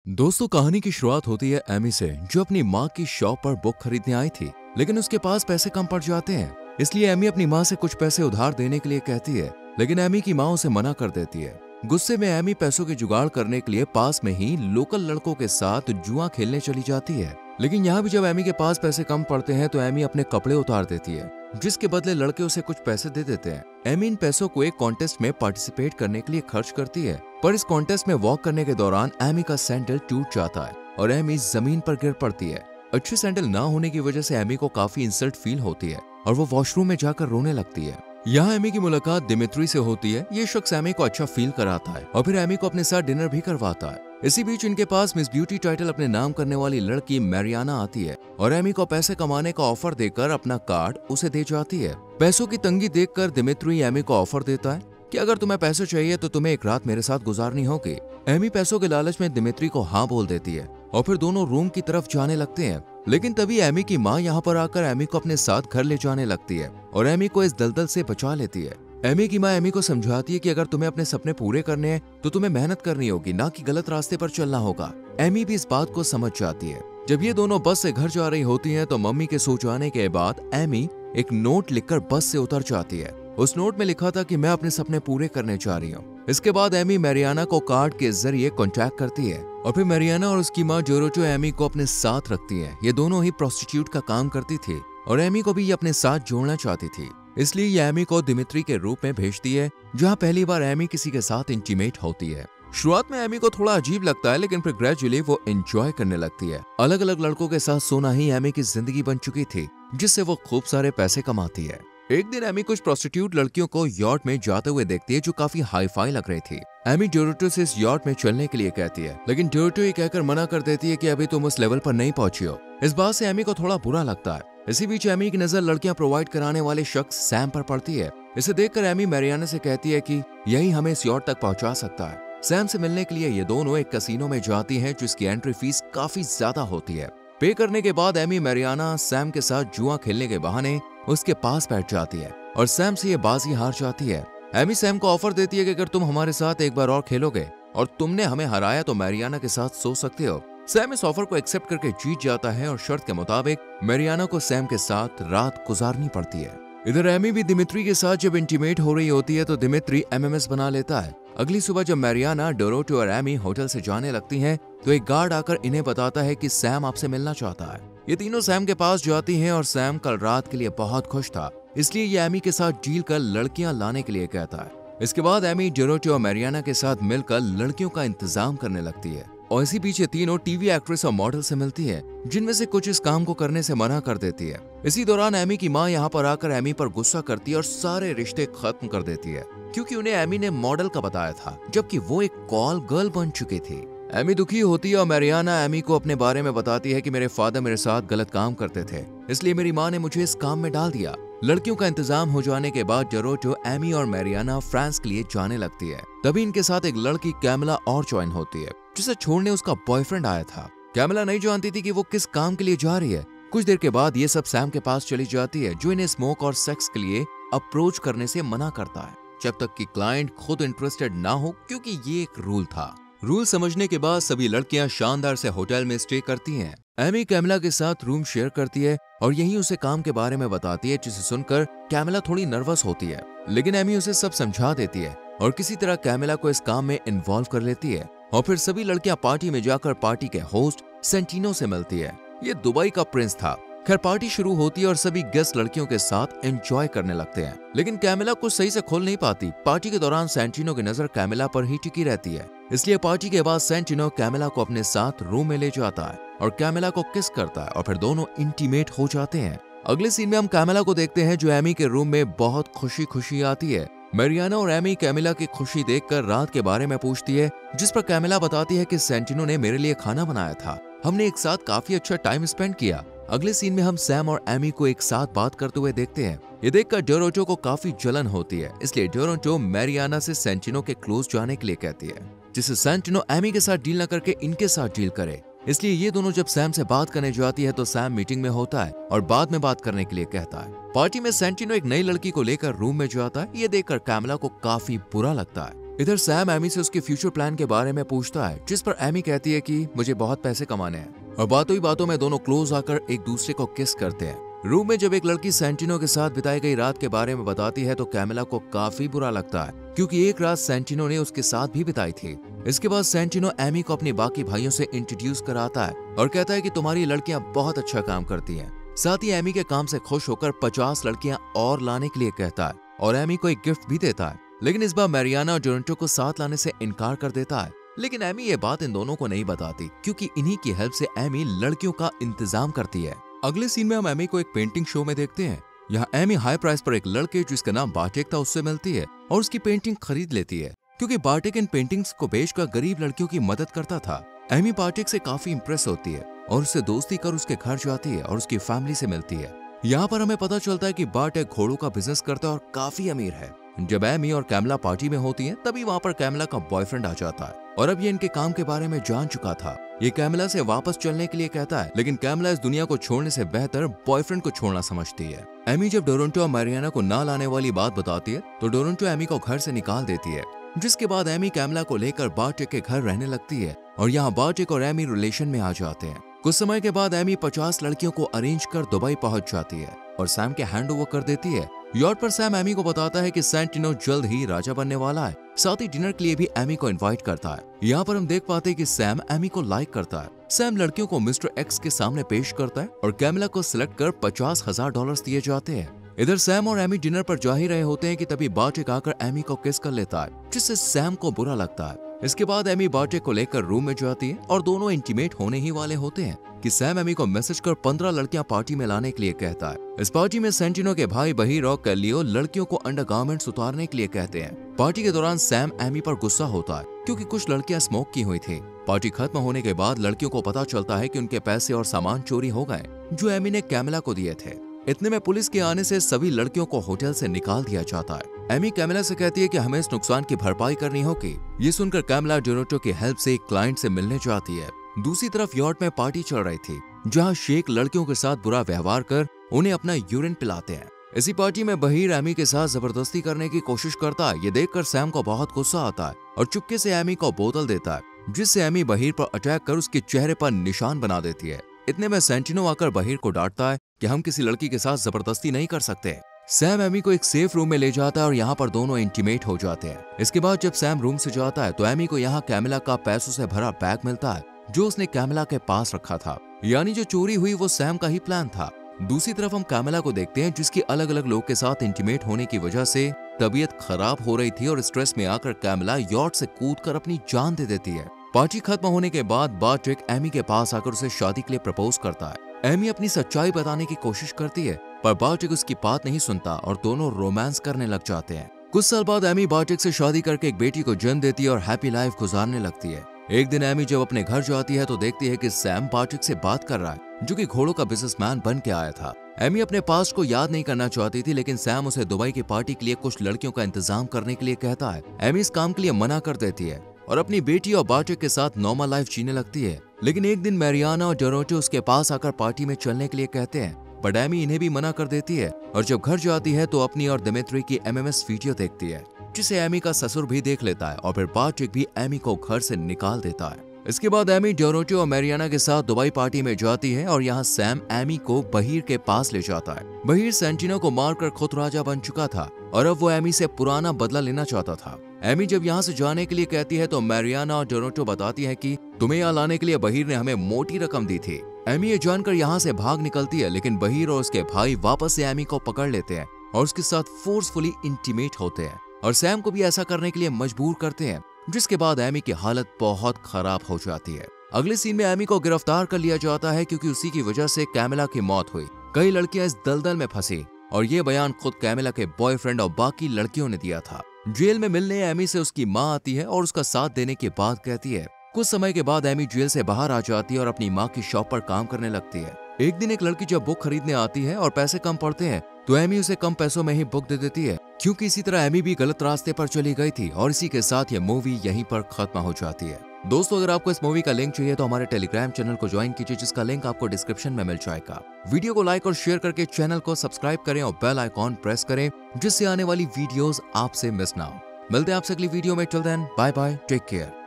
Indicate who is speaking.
Speaker 1: दोस्तों, कहानी की शुरुआत होती है एमी से, जो अपनी माँ की शॉप पर बुक खरीदने आई थी, लेकिन उसके पास पैसे कम पड़ जाते हैं। इसलिए एमी अपनी माँ से कुछ पैसे उधार देने के लिए कहती है, लेकिन एमी की माँ उसे मना कर देती है। गुस्से में एमी पैसों की जुगाड़ करने के लिए पास में ही लोकल लड़कों के साथ जुआ खेलने चली जाती है। लेकिन यहाँ भी जब एमी के पास पैसे कम पड़ते हैं तो एमी अपने कपड़े उतार देती है, जिसके बदले लड़के उसे कुछ पैसे दे देते हैं। एमी इन पैसों को एक कॉन्टेस्ट में पार्टिसिपेट करने के लिए खर्च करती है, पर इस कॉन्टेस्ट में वॉक करने के दौरान एमी का सैंडल टूट जाता है और एमी जमीन पर गिर पड़ती है। अच्छे सैंडल ना होने की वजह से एमी को काफी इंसल्ट फील होती है और वो वॉशरूम में जाकर रोने लगती है। यहाँ एमी की मुलाकात दिमित्री से होती है। ये शख्स एमी को अच्छा फील कराता है और फिर एमी को अपने साथ डिनर भी करवाता है। इसी बीच इनके पास मिस ब्यूटी टाइटल अपने नाम करने वाली लड़की मैरियाना आती है और एमी को पैसे कमाने का ऑफर देकर अपना कार्ड उसे दे जाती है। पैसों की तंगी देखकर दिमित्री एमी को ऑफर देता है कि अगर तुम्हें पैसे चाहिए तो तुम्हें एक रात मेरे साथ गुजारनी होगी। एमी पैसों के लालच में दिमित्री को हाँ बोल देती है और फिर दोनों रूम की तरफ जाने लगते हैं। लेकिन तभी एमी की माँ यहाँ पर आकर एमी को अपने साथ घर ले जाने लगती है और एमी को इस दलदल से बचा लेती है। एमी की माँ एमी को समझाती है कि अगर तुम्हें अपने सपने पूरे करने हैं तो तुम्हें मेहनत करनी होगी, ना कि गलत रास्ते पर चलना होगा। एमी भी इस बात को समझ जाती है। जब ये दोनों बस से घर जा रही होती हैं तो मम्मी के सो जाने के बाद एमी एक नोट लिखकर बस से उतर जाती है। उस नोट में लिखा था कि मैं अपने सपने पूरे करने जा रही हूँ। इसके बाद एमी मैरियाना को कार्ड के जरिए कांटेक्ट करती है और फिर मैरियाना और उसकी माँ जोरोचो एमी को अपने साथ रखती है। ये दोनों ही प्रोस्टिट्यूट का काम करती थी और एमी को भी ये अपने साथ जोड़ना चाहती थी, इसलिए ये एमी को दिमित्री के रूप में भेजती है, जहाँ पहली बार एमी किसी के साथ इंटीमेट होती है। शुरुआत में एमी को थोड़ा अजीब लगता है, लेकिन फिर ग्रेजुअली वो एंजॉय करने लगती है। अलग अलग लड़कों के साथ सोना ही एमी की जिंदगी बन चुकी थी, जिससे वो खूब सारे पैसे कमाती है। एक दिन एमी कुछ प्रोस्टिट्यूट लड़कियों को यॉट में जाते हुए देखती है, जो काफी हाई फाई लग रही थी। एमी डोरोटो से इस यॉट में चलने के लिए कहती है, लेकिन डोरोटो ये कहकर मना कर देती है कि अभी तुम उस लेवल पर नहीं पहुंची हो। इस बात से एमी को थोड़ा बुरा लगता है। इसी बीच एमी की नजर लड़कियां प्रोवाइड कराने वाले शख्स सैम पर पड़ती है। इसे देखकर एमी मैरियाना से कहती है कि यही हमें इस यॉट तक पहुंचा सकता है। सैम से मिलने के लिए ये दोनों एक कैसीनो में जाती हैं, जिसकी एंट्री फीस काफी ज्यादा होती है। पे करने के बाद एमी मैरियाना सैम के साथ जुआ खेलने के बहाने उसके पास बैठ जाती है और सैम से ये बाजी हार जाती है। एमी सैम को ऑफर देती है कि अगर तुम हमारे साथ एक बार और खेलोगे और तुमने हमें हराया तो मैरियाना के साथ सो सकते हो। सैम इस ऑफर को एक्सेप्ट करके जीत जाता है और शर्त के मुताबिक मैरियाना को सैम के साथ रात गुजारनी पड़ती है। इधर एमी भी दिमित्री के साथ जब इंटीमेट हो रही होती है तो दिमित्री एमएमएस बना लेता है। अगली सुबह जब मैरियाना, डोरोटो और एमी होटल से जाने लगती हैं तो एक गार्ड आकर इन्हें बताता है कि सैम आपसे मिलना चाहता है। ये तीनों सैम के पास जाती हैं और सैम कल रात के लिए बहुत खुश था, इसलिए ये एमी के साथ डील कर लड़कियां लाने के लिए कहता है। इसके बाद एमी डोरोटो और मैरियाना के साथ मिलकर लड़कियों का इंतजाम करने लगती है और इसी बीच ये तीनों टीवी एक्ट्रेस और मॉडल से मिलती है, जिनमें से कुछ इस काम को करने से मना कर देती है। इसी दौरान एमी की माँ यहाँ पर आकर एमी पर गुस्सा करती है और सारे रिश्ते खत्म कर देती है, क्योंकि उन्हें एमी ने मॉडल का बताया था, जबकि वो एक कॉल गर्ल बन चुकी थी। एमी दुखी होती है और मैरियाना एमी को अपने बारे में बताती है कि मेरे फादर मेरे साथ गलत काम करते थे, इसलिए मेरी माँ ने मुझे इस काम में डाल दिया। लड़कियों का इंतजाम हो जाने के बाद डोरोटो, एमी और मैरियाना फ्रांस के लिए जाने लगती है। तभी इनके साथ एक लड़की कैमिला और ज्वाइन होती है, जिसे छोड़ने उसका बॉयफ्रेंड आया था। कैमिला नहीं जानती थी कि वो किस काम के लिए जा रही है। कुछ देर के बाद ये सब सैम के पास चली जाती है, जो इन्हें स्मोक और सेक्स के लिए अप्रोच करने से मना करता है, जब तक कि क्लाइंट खुद इंटरेस्टेड ना हो, क्योंकि ये एक रूल था। रूल समझने के बाद सभी लड़कियां शानदार से होटल में स्टे करती हैं। एमी कैमिला के साथ रूम शेयर करती है और यही उसे काम के बारे में बताती है, जिसे सुनकर कैमिला थोड़ी नर्वस होती है, लेकिन एमी उसे सब समझा देती है और किसी तरह कैमिला को इस काम में इन्वॉल्व कर लेती है। और फिर सभी लड़कियां पार्टी में जाकर पार्टी के होस्ट सेंटिनो से मिलती है। ये दुबई का प्रिंस था। खैर पार्टी शुरू होती है और सभी गेस्ट लड़कियों के साथ एंजॉय करने लगते हैं, लेकिन कैमिला कुछ सही से खोल नहीं पाती। पार्टी के दौरान सेंटिनो की नजर कैमिला पर ही टिकी रहती है, इसलिए पार्टी के बाद सेंटिनो कैमिला को अपने साथ रूम में ले जाता है और कैमिला को किस करता है और फिर दोनों इंटीमेट हो जाते हैं। अगले सीन में हम कैमिला को देखते हैं, जो एमी के रूम में बहुत खुशी खुशी आती है। मैरियाना और एमी कैमिला की खुशी देखकर रात के बारे में पूछती है, जिस पर कैमिला बताती है कि सेंटिनो ने मेरे लिए खाना बनाया था, हमने एक साथ काफी अच्छा टाइम स्पेंड किया। अगले सीन में हम सैम और एमी को एक साथ बात करते हुए देखते हैं। ये देखकर डोरोटो को काफी जलन होती है, इसलिए डोरोटो मैरियाना से सेंटिनो के क्लोज जाने के लिए कहती है, जिससे सेंटिनो एमी के साथ डील न करके इनके साथ डील करे। इसलिए ये दोनों जब सैम से बात करने जाती है तो सैम मीटिंग में होता है और बाद में बात करने के लिए कहता है। पार्टी में सेंटिनो एक नई लड़की को लेकर रूम में जाता है। ये देखकर कैमिला को काफी बुरा लगता है। इधर सैम एमी से उसके फ्यूचर प्लान के बारे में पूछता है, जिस पर एमी कहती है कि मुझे बहुत पैसे कमाने हैं, और बातों ही बातों में दोनों क्लोज आकर एक दूसरे को किस करते हैं। रूम में जब एक लड़की सेंटिनो के साथ बिताई गई रात के बारे में बताती है तो कैमिला को काफी बुरा लगता है, क्योंकि एक रात सेंटिनो ने उसके साथ भी बिताई थी। इसके बाद सेंटिनो एमी को अपने बाकी भाइयों से इंट्रोड्यूस कराता है और कहता है कि तुम्हारी लड़कियां बहुत अच्छा काम करती हैं। साथ ही एमी के काम से खुश होकर 50 लड़कियां और लाने के लिए कहता है और एमी को एक गिफ्ट भी देता है। लेकिन इस बार मैरियाना और डोरेंटो को साथ लाने से इनकार कर देता है। लेकिन एमी ये बात इन दोनों को नहीं बताती, क्योंकि इन्हीं की हेल्प से एमी लड़कियों का इंतजाम करती है। अगले सीन में हम एमी को एक पेंटिंग शो में देखते हैं। यहाँ एमी हाई प्राइस पर एक लड़के जिसका नाम बार्टेक था उससे मिलती है और उसकी पेंटिंग खरीद लेती है, क्योंकि बार्टेक इन पेंटिंग्स को बेचकर गरीब लड़कियों की मदद करता था। एमी बार्टेक से काफी इंप्रेस होती है और उससे दोस्ती कर उसके घर जाती है और उसकी फैमिली से मिलती है। यहाँ पर हमें पता चलता है कि बार्टेक घोड़ों का बिजनेस करता है और काफी अमीर है। जब एमी और कैमिला पार्टी में होती हैं, तभी वहाँ पर कैमिला का बॉयफ्रेंड आ जाता है और अब ये इनके काम के बारे में जान चुका था। ये कैमिला से वापस चलने के लिए कहता है, लेकिन कैमिला इस दुनिया को छोड़ने से बेहतर बॉयफ्रेंड को छोड़ना समझती है। एमी जब डोरेंटो और मैरियाना को ना लाने वाली बात बताती है तो डोरेंटो एमी को घर से निकाल देती है, जिसके बाद एमी कैमिला को लेकर बार्टेक के घर रहने लगती है और यहाँ बार्टेक और एमी रिलेशन में आ जाते हैं। कुछ समय के बाद एमी 50 लड़कियों को अरेंज कर दुबई पहुंच जाती है और सैम के हैंड ओवर कर देती है। यॉट पर सैम एमी को बताता है कि सेंटिनो जल्द ही राजा बनने वाला है। साथ ही डिनर के लिए भी एमी को इनवाइट करता है। यहाँ पर हम देख पाते हैं कि सैम एमी को लाइक करता है। सैम लड़कियों को मिस्टर एक्स के सामने पेश करता है और कैमिला को सिलेक्ट कर $50,000 दिए जाते हैं। इधर सैम और एमी डिनर पर जा ही रहे होते हैं कि तभी बार्टेक आकर एमी को किस कर लेता है, जिससे सैम को बुरा लगता है। इसके बाद एमी बार्टेक को लेकर रूम में जाती है और दोनों इंटीमेट होने ही वाले होते हैं कि सैम एमी को मैसेज कर 15 लड़कियां पार्टी में लाने के लिए कहता है। इस पार्टी में सेंटिनो के भाई बहीर और कैलियो लड़कियों को अंडरगारमेंट्स उतारने के लिए कहते हैं। पार्टी के दौरान सैम एमी पर गुस्सा होता है, क्योंकि कुछ लड़कियां स्मोक की हुई थी। पार्टी खत्म होने के बाद लड़कियों को पता चलता है कि उनके पैसे और सामान चोरी हो गए, जो एमी ने कैमिला को दिए थे। इतने में पुलिस के आने से सभी लड़कियों को होटल से निकाल दिया जाता है। एमी कैमिला से कहती है कि हमें इस नुकसान की भरपाई करनी होगी। ये सुनकर कैमिला डोरेंटो की हेल्प से एक क्लाइंट से मिलने जाती है। दूसरी तरफ यॉट में पार्टी चल रही थी, जहां शेख लड़कियों के साथ बुरा व्यवहार कर उन्हें अपना यूरिन पिलाते हैं। इसी पार्टी में बहीर एमी के साथ जबरदस्ती करने की कोशिश करता है। ये देखकर सैम को बहुत गुस्सा आता है और चुपके से एमी को बोतल देता है, जिससे एमी बहीर पर अटैक कर उसके चेहरे पर निशान बना देती है। इतने में सेंटिनो आकर बहीर को डांटता है कि हम किसी लड़की के साथ जबरदस्ती नहीं कर सकते। सैम एमी को एक सेफ रूम में ले जाता है और यहाँ पर दोनों इंटीमेट हो जाते हैं। इसके बाद जब सैम रूम से जाता है तो एमी को यहाँ कैमिला का पैसों से भरा बैग मिलता है, जो उसने कैमिला के पास रखा था। यानी जो चोरी हुई वो सैम का ही प्लान था। दूसरी तरफ हम कैमिला को देखते हैं, जिसकी अलग अलग लोग के साथ इंटीमेट होने की वजह से तबीयत खराब हो रही थी और स्ट्रेस में आकर कैमिला यॉट से कूदकर अपनी जान दे देती है। पार्टी खत्म होने के बाद बार्टेक एमी के पास आकर उसे शादी के लिए प्रपोज करता है। एमी अपनी सच्चाई बताने की कोशिश करती है, पर बार्टेक उसकी बात नहीं सुनता और दोनों रोमांस करने लग जाते हैं। कुछ साल बाद एमी बार्टेक से शादी करके एक बेटी को जन्म देती है और हैप्पी लाइफ गुजारने लगती है। एक दिन एमी जब अपने घर जाती है तो देखती है कि सैम बार्टेक से बात कर रहा है, जो कि घोड़ों का बिजनेसमैन बन के आया था। एमी अपने पास्ट को याद नहीं करना चाहती थी, लेकिन सैम उसे दुबई की पार्टी के लिए कुछ लड़कियों का इंतजाम करने के लिए कहता है। एमी इस काम के लिए मना कर देती है और अपनी बेटी और बार्टेक के साथ नॉर्मल लाइफ जीने लगती है। लेकिन एक दिन मैरियाना और डोरेंटो उसके पास आकर पार्टी में चलने के लिए कहते हैं, बट एमी इन्हें भी मना कर देती है और जब घर जाती है तो अपनी और दिमित्री की MMS वीडियो देखती है, जिसे एमी का ससुर भी देख लेता है और फिर बार्टेक भी एमी को घर से निकाल देता है। इसके बाद एमी डोरेंटो और मैरियाना के साथ दुबई पार्टी में जाती है और यहाँ सैम एमी को बहीर के पास ले जाता है। बहीर सेंटिनो को मारकर खुद राजा बन चुका था और अब वो एमी से पुराना बदला लेना चाहता था। एमी जब यहाँ से जाने के लिए कहती है तो मैरियाना और डोरेंटो बताती है कि तुम्हें यहाँ लाने के लिए बहीर ने हमें मोटी रकम दी थी। एमी ये जानकर यहाँ से भाग निकलती है, लेकिन बहीर और उसके भाई वापस से एमी को पकड़ लेते हैं और उसके साथ फोर्सफुली इंटीमेट होते हैं और सैम को भी ऐसा करने के लिए मजबूर करते हैं, जिसके बाद एमी की हालत बहुत खराब हो जाती है। अगले सीन में एमी को गिरफ्तार कर लिया जाता है, क्योंकि उसी की वजह से कैमिला की मौत हुई। कई लड़कियां इस दलदल में फंसी और ये बयान खुद कैमिला के बॉयफ्रेंड और बाकी लड़कियों ने दिया था। जेल में मिलने एमी से उसकी माँ आती है और उसका साथ देने की बात कहती है। कुछ समय के बाद एमी जेल से बाहर आ जाती है और अपनी माँ की शॉप पर काम करने लगती है। एक दिन एक लड़की जब बुक खरीदने आती है और पैसे कम पड़ते हैं तो एमी उसे कम पैसों में ही बुक दे देती है, क्योंकि इसी तरह एमी भी गलत रास्ते पर चली गई थी। और इसी के साथ ये मूवी यहीं पर खत्म हो जाती है। दोस्तों, अगर आपको इस मूवी का लिंक चाहिए तो हमारे टेलीग्राम चैनल को ज्वाइन कीजिए, जिसका लिंक आपको डिस्क्रिप्शन में मिल जाएगा। वीडियो को लाइक और शेयर करके चैनल को सब्सक्राइब करें और बेल आइकॉन प्रेस करें, जिससे आने वाली वीडियोस आपसे मिस ना हो। मिलते हैं आपसे अगली वीडियो में। Till then bye bye, take care.